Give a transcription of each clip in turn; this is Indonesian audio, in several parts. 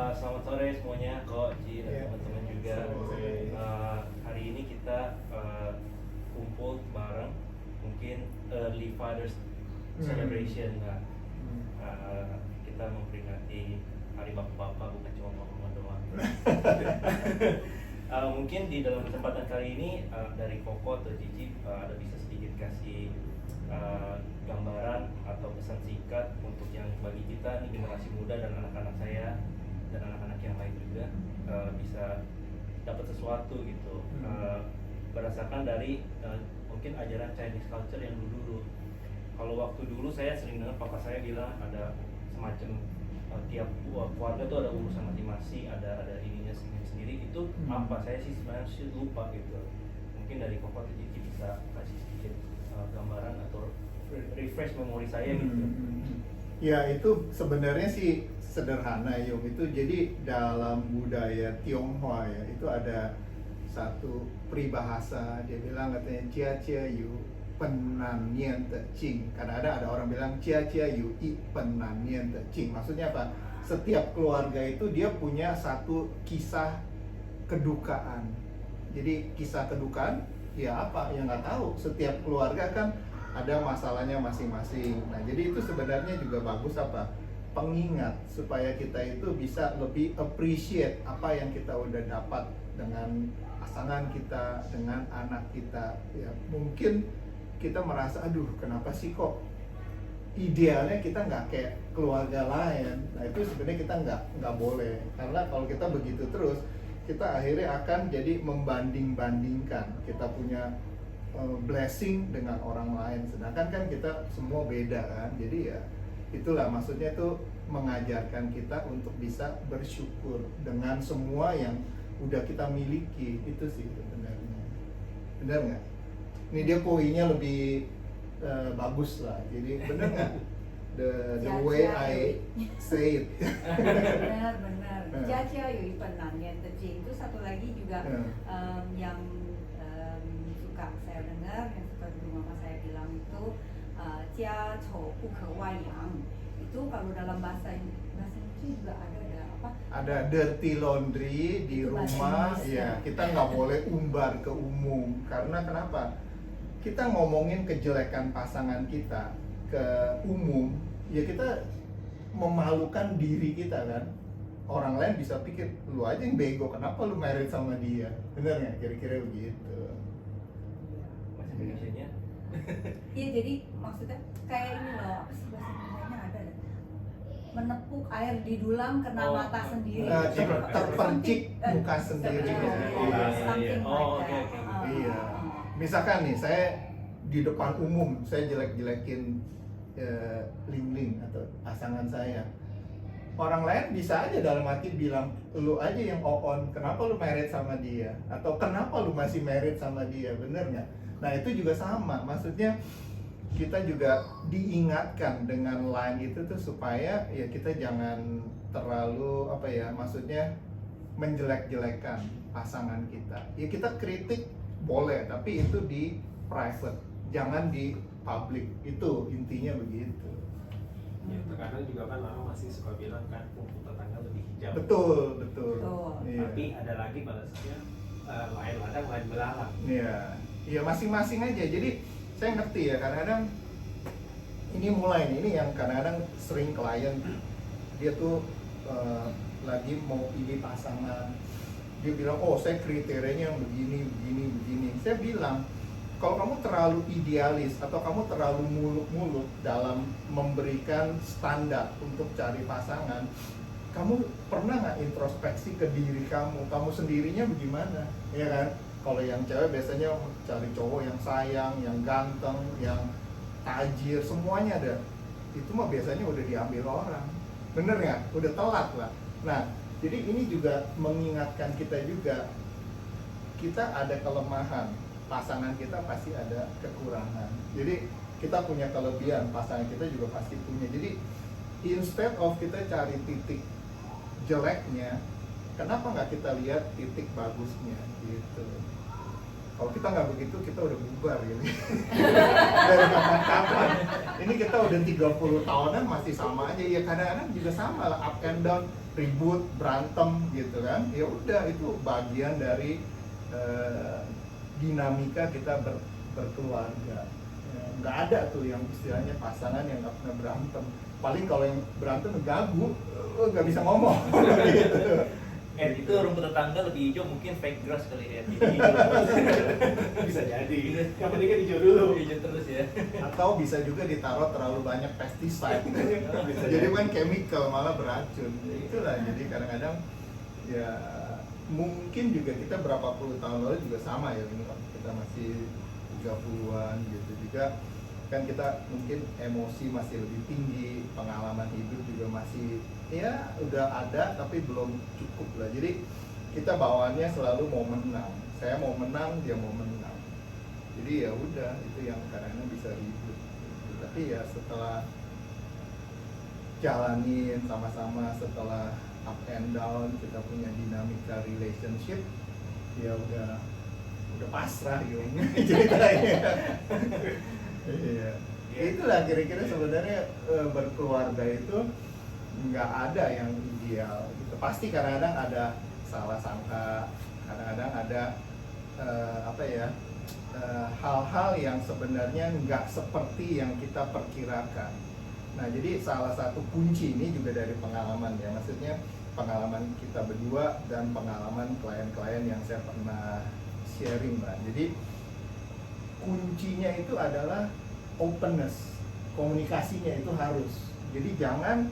Selamat sore semuanya, Ko, Ji, dan teman-teman juga. Hari ini kita kumpul bareng, mungkin early Fathers Celebration. Kita memperingati Hari Bapak-Bapak, bukan cuma mama doang. Mungkin di dalam kesempatan kali ini dari Koko atau Cici ada bisa sedikit kasih gambaran atau pesan singkat untuk yang bagi kita nih, generasi muda dan anak-anak saya dan anak-anak yang lain juga bisa dapat sesuatu gitu, berdasarkan dari mungkin ajaran Chinese culture yang dulu. Kalau waktu dulu saya sering dengar papa saya bilang ada semacam tiap keluarga tuh ada urusan masing-masing, ada ininya sendiri. Itu apa, saya sih sebenarnya lupa gitu. Mungkin dari Koko atau Cici bisa kasih sedikit gambaran atau refresh memori saya gitu. Ya, itu sebenarnya sih sederhana, Yung. Itu jadi dalam budaya Tionghoa ya, itu ada satu peribahasa, dia bilang katanya Jia Jia Yu Penan Nian Te Jing. Kadang-kadang ada orang bilang Jia Jia Yu I Penan Nian Te Jing. Maksudnya apa? Setiap keluarga itu dia punya satu kisah kedukaan. Jadi kisah kedukaan ya apa? Ya nggak tahu. Setiap keluarga kan ada masalahnya masing-masing. Nah, jadi itu sebenarnya juga bagus apa? Pengingat supaya kita itu bisa lebih appreciate apa yang kita udah dapat dengan pasangan kita, dengan anak kita. Ya, mungkin kita merasa, aduh, kenapa sih kok idealnya kita nggak kayak keluarga lain. Nah, itu sebenarnya kita nggak boleh, karena kalau kita begitu terus, kita akhirnya akan jadi membanding-bandingkan. Kita punya blessing dengan orang lain, sedangkan kan kita semua beda kan. Jadi ya itulah maksudnya tuh mengajarkan kita untuk bisa bersyukur dengan semua yang udah kita miliki. Itu sih sebenarnya. Benar nggak? Ini dia poinnya lebih bagus lah. Jadi benar nggak? The way I say it. Benar. Jia Jia Yu Penan Nian Te Jing itu satu lagi juga yang suka saya dengar, yang suka dulu mama saya bilang itu Jia Chou Bu Ke Wai Yang. Itu kalau dalam bahasa Inggris juga ada apa? Ada dirty laundry di itu rumah, ya kita nggak boleh umbar ke umum. Karena kenapa? Kita ngomongin kejelekan pasangan kita ke umum, ya kita memalukan diri kita kan. Orang lain bisa pikir, lu aja yang bego, kenapa lu married sama dia? Bener nggak? Kira-kira begitu. Indonesia-nya. Iya, jadi maksudnya kayak ini loh, apa sih bahasa Indonesianya ada deh. Menepuk air di dulang kena mata sendiri. Terpercik muka sendiri. Iya. Misalkan nih, saya di depan umum, saya jelek-jelekin Ling atau pasangan saya. Orang lain bisa aja dalam hati bilang, lu aja yang on, kenapa lu married sama dia? Atau kenapa lu masih married sama dia? Bener nggak? Nah, itu juga sama, maksudnya kita juga diingatkan dengan line itu tuh supaya ya kita jangan terlalu apa ya, maksudnya menjelek-jelekan pasangan kita. Ya kita kritik boleh, tapi itu di private, jangan di public. Itu intinya begitu. Ya, terkadang juga kan orang masih suka bilang kan rumput tetangga lebih hijau. Betul. Iya. Tapi ada lagi balasnya lain ladang lain belalang. Iya masing-masing aja. Jadi saya ngerti ya, kadang-kadang ini mulai nih, ini yang kadang-kadang sering klien dia tuh lagi mau pilih pasangan, dia bilang, oh saya kriterianya yang begini. Saya bilang, kalau kamu terlalu idealis atau kamu terlalu muluk-muluk dalam memberikan standar untuk cari pasangan, kamu pernah nggak introspeksi ke diri kamu sendirinya bagaimana, ya kan? Kalau yang cewek biasanya cari cowok yang sayang, yang ganteng, yang tajir, semuanya ada. Itu mah biasanya udah diambil orang, bener nggak? Udah telat lah. Nah, jadi ini juga mengingatkan kita juga, kita ada kelemahan, pasangan kita pasti ada kekurangan. Jadi kita punya kelebihan, pasangan kita juga pasti punya. Jadi instead of kita cari titik jeleknya, kenapa nggak kita lihat titik bagusnya gitu. Kalau kita nggak begitu, kita udah bubar gitu. Dari kapan-kapan. Ini kita udah 30 tahunan masih sama aja. Ya kadang-kadang juga sama lah, up and down, ribut, berantem gitu kan. Ya udah, itu bagian dari dinamika kita berkeluarga. Ya, nggak ada tuh yang istilahnya pasangan yang nggak pernah berantem. Paling kalau yang berantem gagu, nggak bisa ngomong. Gitu. Itu rumput tetangga lebih hijau, mungkin fake grass kali ya. Hijau. Bisa jadi. Yang penting kan hijau dulu. Hijau terus ya. Atau bisa juga ditaruh terlalu banyak pesticide. Bisa Jadi jadi. kan chemical malah beracun. Itulah, jadi kadang-kadang ya mungkin juga kita berapa puluh tahun lalu juga sama ya, ini kan kita masih 30-an gitu juga kan, kita mungkin emosi masih lebih tinggi, pengalaman hidup juga masih ya udah ada tapi belum cukup lah. Jadi kita bawaannya selalu mau menang, saya mau menang, dia mau menang. Jadi ya udah, itu yang kadang-kadang bisa ribut. Tapi ya setelah jalanin sama-sama, setelah up and down, kita punya dinamika relationship, ya udah pasrah Yung ceritanya. Iya. Itulah kira-kira sebenarnya berkeluarga itu nggak ada yang ideal gitu. Pasti kadang-kadang ada salah sangka, kadang-kadang ada hal-hal yang sebenarnya nggak seperti yang kita perkirakan. Nah, jadi salah satu kunci ini juga dari pengalaman ya, maksudnya pengalaman kita berdua dan pengalaman klien-klien yang saya pernah sharing lah. Jadi kuncinya itu adalah openness, komunikasinya itu harus. Jadi jangan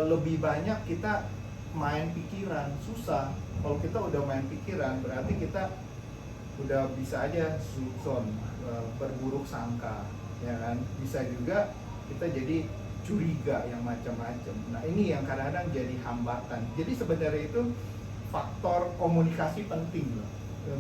lebih banyak kita main pikiran, susah. Kalau kita udah main pikiran berarti kita udah bisa aja suzon, berburuk sangka, ya kan? Bisa juga kita jadi curiga yang macam-macam. Nah, ini yang kadang-kadang jadi hambatan. Jadi sebenarnya itu faktor komunikasi penting loh.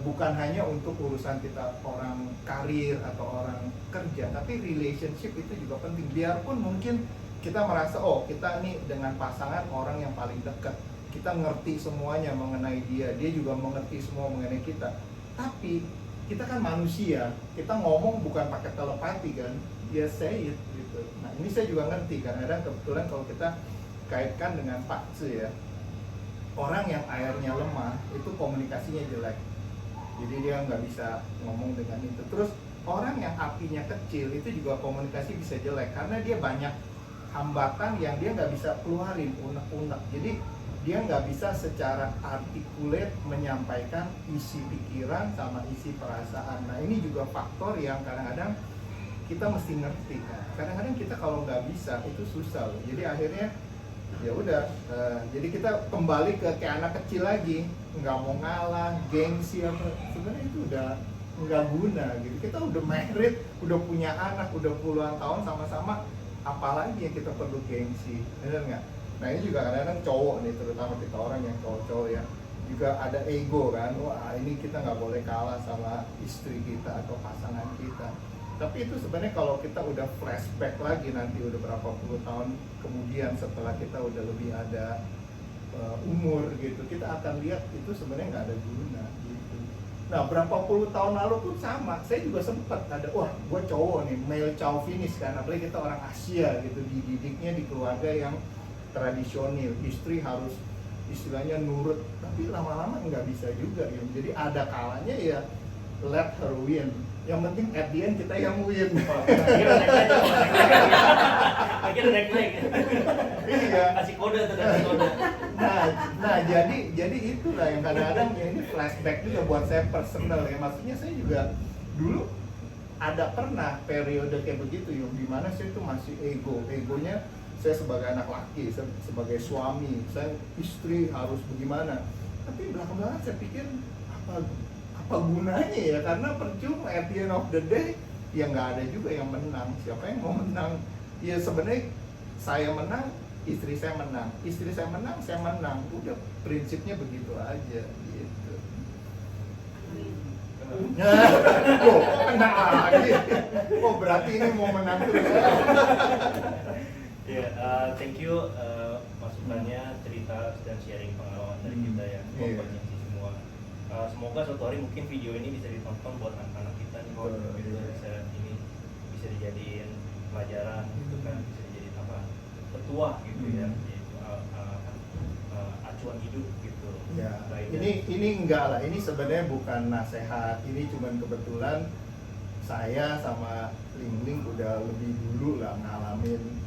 Bukan hanya untuk urusan kita orang karir atau orang kerja, tapi relationship itu juga penting. Biarpun mungkin kita merasa, oh kita nih dengan pasangan orang yang paling dekat, kita ngerti semuanya mengenai dia, dia juga mengerti semua mengenai kita. Tapi kita kan manusia, kita ngomong bukan pakai telepati kan, ya say it gitu. Nah ini saya juga ngerti, kadang-kadang kebetulan kalau kita kaitkan dengan Pak Tse ya, orang yang airnya lemah itu komunikasinya jelek. Jadi dia nggak bisa ngomong dengan itu. Terus orang yang apinya kecil itu juga komunikasi bisa jelek karena dia banyak hambatan yang dia nggak bisa keluarin, unek-unek. Jadi dia nggak bisa secara artikulate menyampaikan isi pikiran sama isi perasaan. Nah ini juga faktor yang kadang-kadang kita mesti ngerti kan. Kadang-kadang kita kalau nggak bisa itu susah loh. Jadi akhirnya ya udah, jadi kita kembali ke kayak anak kecil lagi, nggak mau ngalah, gengsi apa, sebenarnya itu udah nggak guna gitu. Kita udah married, udah punya anak, udah puluhan tahun sama-sama, apalagi yang kita perlu gengsi, benar nggak? Nah ini juga kadang-kadang cowok nih, terutama kita orang yang cowok-cowok ya, juga ada ego kan, wah ini kita nggak boleh kalah sama istri kita atau pasangan kita. Tapi itu sebenarnya kalau kita udah flashback lagi nanti udah berapa puluh tahun kemudian setelah kita udah lebih ada umur gitu, kita akan lihat itu sebenarnya nggak ada guna gitu. Nah berapa puluh tahun lalu pun sama, saya juga sempat ada, wah gue cowok nih, male chauvinist kan, apalagi kita orang Asia gitu, dididiknya di keluarga yang tradisional, istri harus istilahnya nurut, tapi lama-lama nggak bisa juga ya. Jadi ada kalanya ya let her win, yang penting at the end kita yang win. Akhirnya naik-naik. Iya. Kasih kode tuh, kasih kode. Nah jadi itulah yang kadang-kadang ya, ini flashback juga buat saya personal ya, maksudnya saya juga dulu ada pernah periode kayak begitu yang dimana saya itu masih egonya saya sebagai anak laki, sebagai suami, saya istri harus bagaimana. Tapi belakang-belakang saya pikir apa gunanya ya, karena percuma, at the end of the day ya nggak ada juga yang menang. Siapa yang mau menang? Ya sebenarnya saya menang, istri saya menang, istri saya menang, saya menang. Udah prinsipnya begitu aja gitu. Oh, kena lagi. Oh berarti ini mau menang terus. Ya, thank you masukannya, cerita dan sharing pengalaman dari kita ya, Iya. semua. semoga suatu hari mungkin video ini bisa ditonton buat anak-anak kita nih, gitu, bisa dijadiin pelajaran gitu kan, bisa dijadiin apa, petuah gitu ya, yaitu acuan hidup gitu. Ya, Baik, ini enggak lah, ini sebenarnya bukan nasihat, ini cuman kebetulan saya sama Ling Ling udah lebih dulu lah ngalamin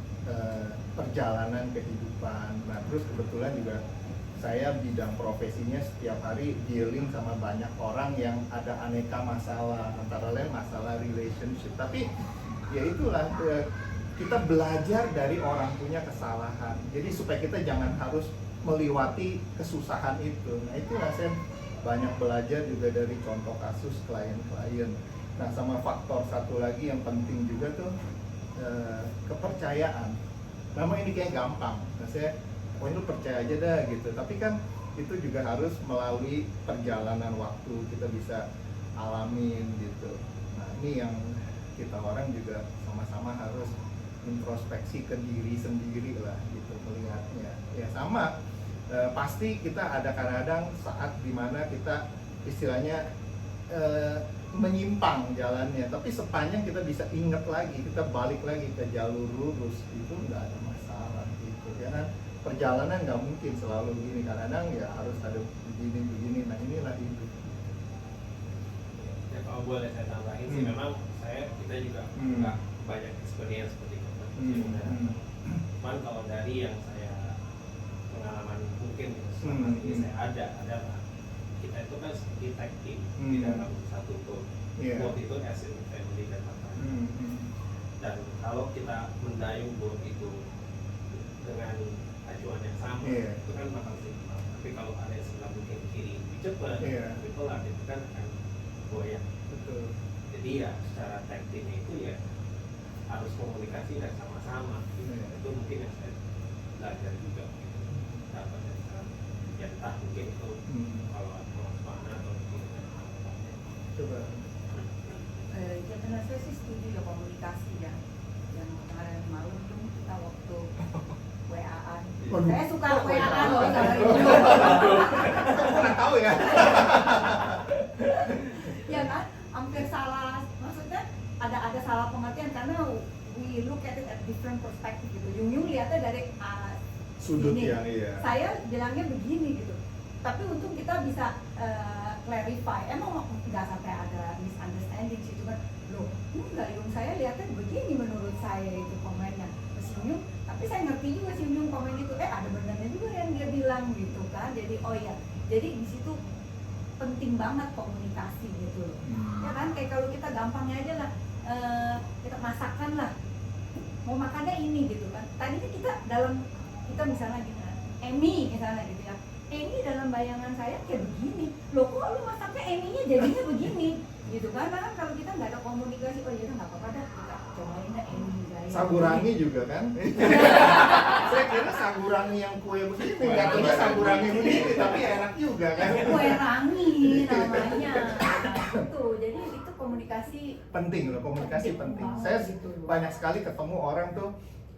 perjalanan kehidupan. Nah terus kebetulan juga saya bidang profesinya setiap hari dealing sama banyak orang yang ada aneka masalah, antara lain masalah relationship. Tapi ya itulah, kita belajar dari orang punya kesalahan. Jadi supaya kita jangan harus melewati kesusahan itu. Nah itulah saya banyak belajar juga dari contoh kasus klien-klien. Nah sama faktor satu lagi yang penting juga tuh kepercayaan. Memang ini kayak gampang, nah saya lu percaya aja dah gitu. Tapi kan itu juga harus melalui perjalanan waktu kita bisa alamin gitu. Nah ini yang kita orang juga sama-sama harus introspeksi ke diri sendiri lah gitu melihatnya. Ya sama, pasti kita ada kadang-kadang saat dimana kita istilahnya menyimpang jalannya, tapi sepanjang kita bisa ingat lagi, kita balik lagi ke jalur lurus, itu nggak ada masalah gitu ya kan. Perjalanan nggak mungkin selalu begini, kadang-kadang ya harus ada begini. Nah inilah hidup. Ya kalau boleh saya tambahin sih, memang kita juga nggak banyak experience seperti itu. Cuman kalau dari yang saya pengalaman mungkin selama ini saya adalah kita itu kan seperti tag team di dalam satu grup. Boat itu as in family dan partner. Dan kalau kita mendayung boat itu dengan acuan yang sama, itu kan bakal simpel. Tapi kalau ada yang sebelah mungkin kiri lebih cepat, lebih pelan, itu kan akan goyang. Betul. Jadi ya secara tag team itu ya harus komunikasi dan sama-sama. Itu mungkin yang saya belajar juga gitu. Dapat dari sana. Ya entah mungkin itu kalau mana atau mungkin Coba. Ya benar, saya sih setuju ya komunikasi ya. Yang kemarin malam tuh kita waktu WA-an. Saya suka WA-an loh sama itu. Kurang tahu ya. Ya kan, hampir salah. Maksudnya ada salah pengertian karena we look at it at different perspective gitu. Yung lihatnya dari Sudut ini. yang iya. Saya bilangnya begini gitu. Tapi untung kita bisa clarify. Emang nggak sampai ada misunderstanding sih, cuma loh enggak, Yung saya lihatnya begini menurut saya itu komennya. Mas Yung, tapi saya ngerti juga si Yung komen itu, ada benarnya juga yang dia bilang gitu kan. Jadi oh ya, jadi di situ penting banget komunikasi gitu loh. Ya kan, kayak kalau kita gampangnya aja lah, kita masakan lah, mau makannya ini gitu kan. Tadinya kita misalnya gini, Emi misalnya gitu ya, Emi dalam bayangan saya kayak begini, loh kok lu masaknya Eminya jadinya begini gitu kan. Nah kan kalau kita nggak ada komunikasi, oh ya nggak apa-apa dah, kita cobain dah Emi gaya Sagurangi juga kan. Saya kira sagurangi yang kue begini, jatuhnya sagurangi begini, tapi enak juga kan. kue rangi namanya. Nah, itu jadi itu komunikasi Penting loh, komunikasi penting. Saya gitu loh. banyak sekali ketemu orang tuh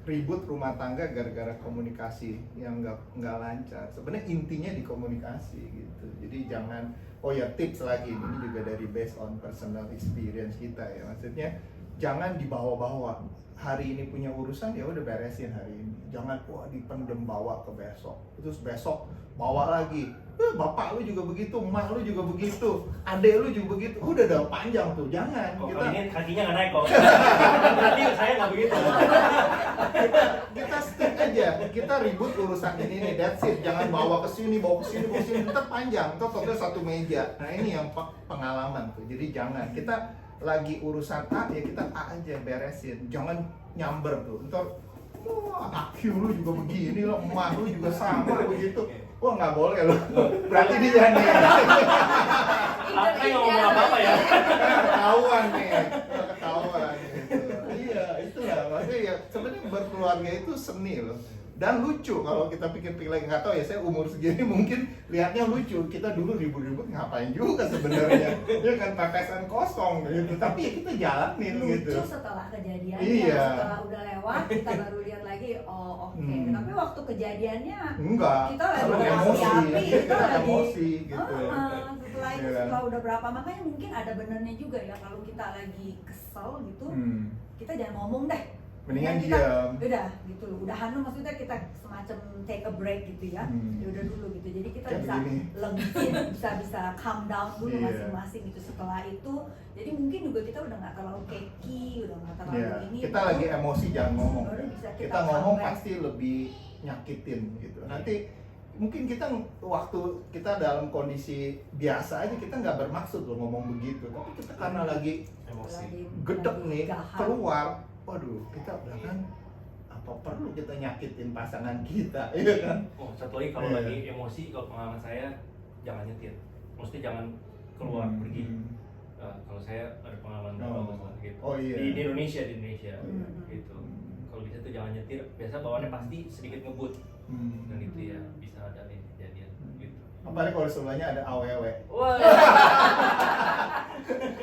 ribut rumah tangga gara-gara komunikasi yang nggak lancar. Sebenarnya intinya di komunikasi gitu. Jadi jangan, oh ya tips lagi, ini juga dari based on personal experience kita ya. Maksudnya jangan dibawa-bawa. Hari ini punya urusan, ya udah beresin hari ini. Jangan wah dipendem bawa ke besok. Terus besok bawa lagi. Bapak lu juga begitu, emak lu juga begitu, adek lu juga begitu. Udah panjang tuh, jangan. kok Kita kali ini kakinya nggak naik kok. Berarti saya nggak begitu. kita stick aja, kita ribut urusan ini nih, that's it. Jangan bawa ke sini, ntar panjang, ntar total satu meja. Nah ini yang pengalaman tuh. Jadi jangan, kita lagi urusan A ya kita A aja beresin, jangan nyamber tuh. Ntar wah aku lu juga begini loh, emak lu juga sama begitu. Wah nggak boleh loh. Berarti dia nih. Apa yang ngomong apa ya? Ketahuan nih, ketahuan gitu. Iya, itulah makanya ya sebenarnya berkeluarga itu seni loh. Dan lucu kalau kita pikir-pikir lagi, nggak tahu ya, saya umur segini mungkin lihatnya lucu. Kita dulu ribut-ribut ngapain juga sebenarnya. Ya kan papesan kosong gitu. Tapi ya kita jalanin lucu gitu. setelah kejadiannya, Iya. setelah udah lewat kita baru lihat lagi, oh oke. Tapi waktu kejadiannya Enggak. kita lagi Emosi, berapi-api, kita emosi gitu. setelah itu Iya. setelah udah berapa, makanya mungkin ada benernya juga ya kalau kita lagi kesel gitu, kita jangan ngomong deh. Mendingan kita, diam. udah gitu loh, udahan dulu, maksudnya kita semacam take a break gitu ya. Ya udah dulu gitu, jadi kita Kayak bisa begini. legisin, bisa calm down dulu Iya. masing-masing gitu. Setelah itu jadi mungkin juga kita udah nggak terlalu keki, udah nggak terlalu Iya, ini kita baru- lagi emosi jangan ngomong. baru bisa Kita ngomong comeback. pasti lebih nyakitin gitu. Nanti mungkin kita waktu kita dalam kondisi biasa aja kita nggak bermaksud loh ngomong begitu, tapi kita karena lagi Emosi. gedek nih gahar. keluar, waduh kita udah kan apa perlu kita nyakitin pasangan kita, iya kan? Oh, satu lagi kalau Iya. lagi emosi, kalau pengalaman saya jangan nyetir. Maksudnya jangan keluar pergi. Kalau saya ada pengalaman Oh. bagus lah gitu. Oh, iya. Di Indonesia Hmm. gitu. Kalau bisa tuh jangan nyetir. Biasa bawaannya pasti sedikit ngebut dan itu ya bisa ada nih kejadian gitu. Apalagi kalau sebelahnya ada awewe, Wah.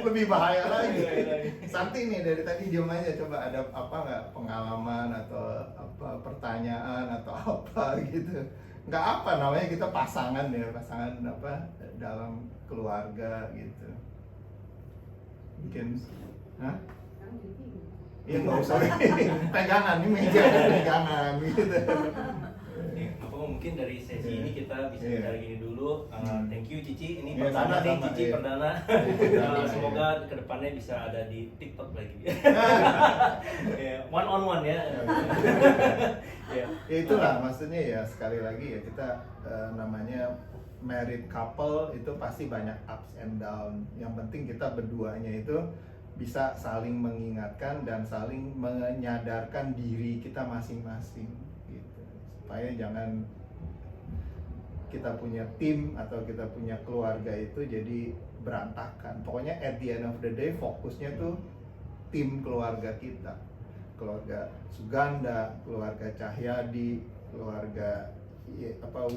lebih bahaya lagi. Iya. Santi nih dari tadi diem aja, coba ada apa nggak pengalaman atau apa pertanyaan atau apa gitu. Nggak apa namanya, kita pasangan ya, pasangan apa dalam keluarga gitu. Bikin, hah? Iya nggak usah pegangan, ini meja pegangan gitu. Nih, apa mungkin dari sesi Iya. ini kita bisa Iya. bicara gini dulu. Thank you Cici, ini Iya, perdana nih, sama-sama, Cici iya. perdana. Iya. Semoga kedepannya bisa ada di TikTok lagi. Ya, one on one ya. Ya. Ya itulah maksudnya ya, sekali lagi ya kita namanya married couple itu pasti banyak ups and down. Yang penting kita berduanya itu bisa saling mengingatkan dan saling menyadarkan diri kita masing-masing gitu. Supaya jangan kita punya tim atau kita punya keluarga itu jadi berantakan. Pokoknya at the end of the day fokusnya tuh tim keluarga kita. Keluarga Suganda, keluarga Cahyadi, keluarga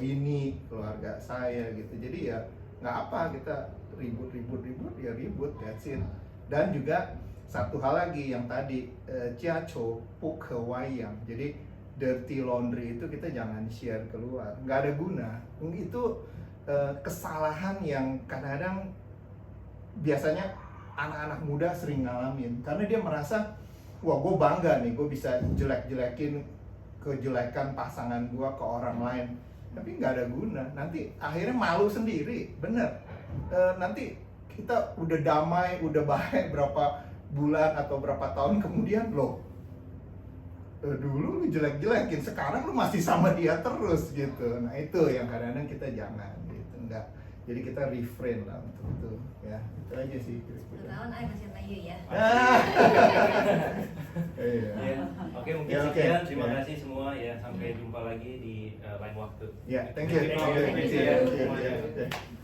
Winnie, keluarga saya gitu. Jadi ya nggak apa kita ribut ya ribut, that's it. Dan juga satu hal lagi yang tadi Ciaco Pukewayang, jadi dirty laundry itu kita jangan share keluar, nggak ada guna. Itu kesalahan yang kadang-kadang biasanya anak-anak muda sering ngalamin karena dia merasa wah gue bangga nih gue bisa jelek-jelekin kejelekan pasangan gue ke orang lain, tapi nggak ada guna, nanti akhirnya malu sendiri, bener. Nanti kita udah damai, udah baik berapa bulan atau berapa tahun kemudian loh, dulu lu jelek-jelekin, sekarang lu masih sama dia terus gitu. Nah itu yang kadang-kadang kita jangan gitu, enggak. Jadi kita refrain lah untuk itu ya, itu aja sih kira-kira. Tahun ay masih tayo ya. Iya. Ya, oke mungkin Ya, oke. sekian. Terima Ya. kasih semua ya. Sampai jumpa lagi di lain waktu. Ya, thank you. Thank you. Thank you. Thank you. Thank you.